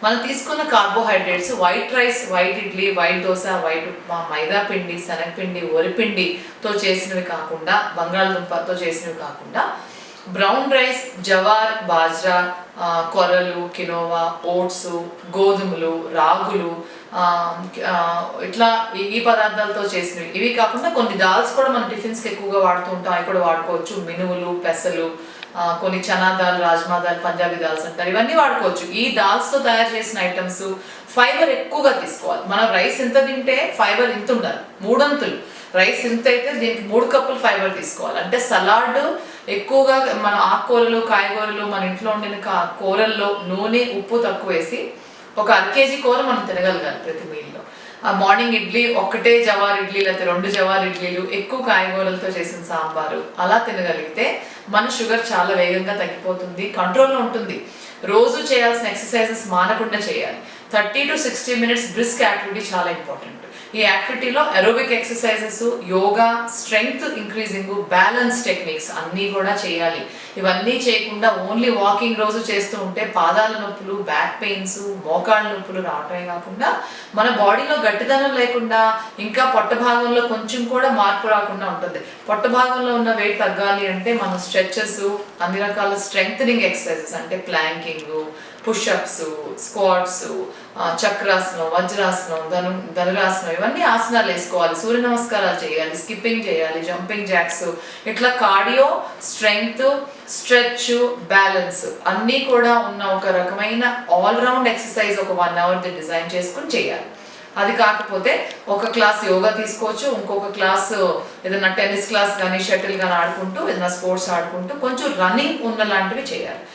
మనం తీసుకున్న carbohydrates white rice, white idli, white dosa, white upma, మైదా పిండి, శనగపిండి, వరిపిండితో చేసినవి కాకుండా, బంగాళదుంపతో చేసినవి కాకుండా బ్రౌన్ రైస్, జవార్, బాజ్రా, కొర్రలు, కినోవా, ఓట్స్, గోధుమలు, రాగులు, ఇట్లా ఈ పదార్థాలతో చేసినవి. ఇవి కాకుండా కొన్ని దాల్స్ కూడా మనం టిఫిన్స్కి ఎక్కువగా వాడుతూ ఉంటాం, అవి కూడా వాడుకోవచ్చు. మినువులు, పెసలు, కొన్ని చనా దాల్, రాజ్మా దాల్, పంజాబీ దాల్స్ అంటారు, ఇవన్నీ వాడుకోవచ్చు. ఈ దాల్స్తో తయారు చేసిన ఐటమ్స్ ఫైబర్ ఎక్కువగా తీసుకోవాలి. మనం రైస్ ఎంత తింటే ఫైబర్ ఇంత ఉండాలి, 3 అంతులు. రైస్ ఇంత అయితే దీనికి 3 కప్పులు ఫైబర్ తీసుకోవాలి. అంటే సలాడ్ ఎక్కువగా మన ఆకుకూరలు, కాయగూరలు, మన ఇంట్లో ఉండిన కూరల్లో నూనె, ఉప్పు తక్కువ వేసి ఒక 1/2 కేజీ కూర మనం తినగలగాలి ప్రతి మీల్లో. మార్నింగ్ ఇడ్లీ ఒకటే జవార్ ఇడ్లీ, లేకపోతే 2 జవార్ ఇడ్లీలు, ఎక్కువ కాయగూరలతో చేసిన సాంబారు అలా తినగలిగితే మన షుగర్ చాలా వేగంగా తగ్గిపోతుంది, కంట్రోల్లో ఉంటుంది. రోజు చేయాల్సిన ఎక్సర్సైజెస్ మానకుండా చేయాలి. 30 to 60 minutes బ్రిస్క్ యాక్టివిటీ చాలా ఇంపార్టెంట్. ఈ యాక్టివిటీలో aerobic exercises, yoga, strength increasing, balance techniques అన్నీ కూడా చేయాలి. ఇవన్నీ చేయకుండా ఓన్లీ వాకింగ్ రోజు చేస్తూ ఉంటే పాదాల నొప్పులు, బ్యాక్ పెయిన్స్, మోకాళ్ళ నొప్పులు రావటమే కాకుండా మన బాడీలో గట్టిదనం లేకుండా, ఇంకా పొట్ట భాగంలో కొంచెం కూడా మార్పు రాకుండా ఉంటుంది. పొట్ట భాగంలో ఉన్న వెయిట్ తగ్గాలి అంటే మనం స్ట్రెచెస్, అన్ని రకాల స్ట్రెంగ్థనింగ్ ఎక్సర్సైజెస్ అంటే ప్లాంకింగ్, పుషప్స్, స్క్వాట్స్, చక్రాసనం, వజ్రాసనం, ధనురాసనం, ఇవన్నీ ఆసనాలు వేసుకోవాలి. సూర్య నమస్కారాలు చేయాలి, స్కిప్పింగ్ చేయాలి, జంపింగ్ జాక్స్, ఇట్లా కార్డియో, స్ట్రెంగ్త్, స్ట్రెచ్, బ్యాలెన్స్ అన్నీ కూడా ఉన్న ఒక రకమైన ఆల్రౌండ్ ఎక్సర్సైజ్ ఒక 1 hour డిజైన్ చేసుకుని చేయాలి. అది కాకపోతే ఒక క్లాస్ యోగా తీసుకోవచ్చు, ఇంకొక క్లాస్ ఏదైనా టెన్నిస్ క్లాస్ కానీ, షటిల్ కానీ ఆడుకుంటూ, ఏదైనా స్పోర్ట్స్ ఆడుకుంటూ కొంచెం రన్నింగ్ ఉన్న లాంటివి చేయాలి.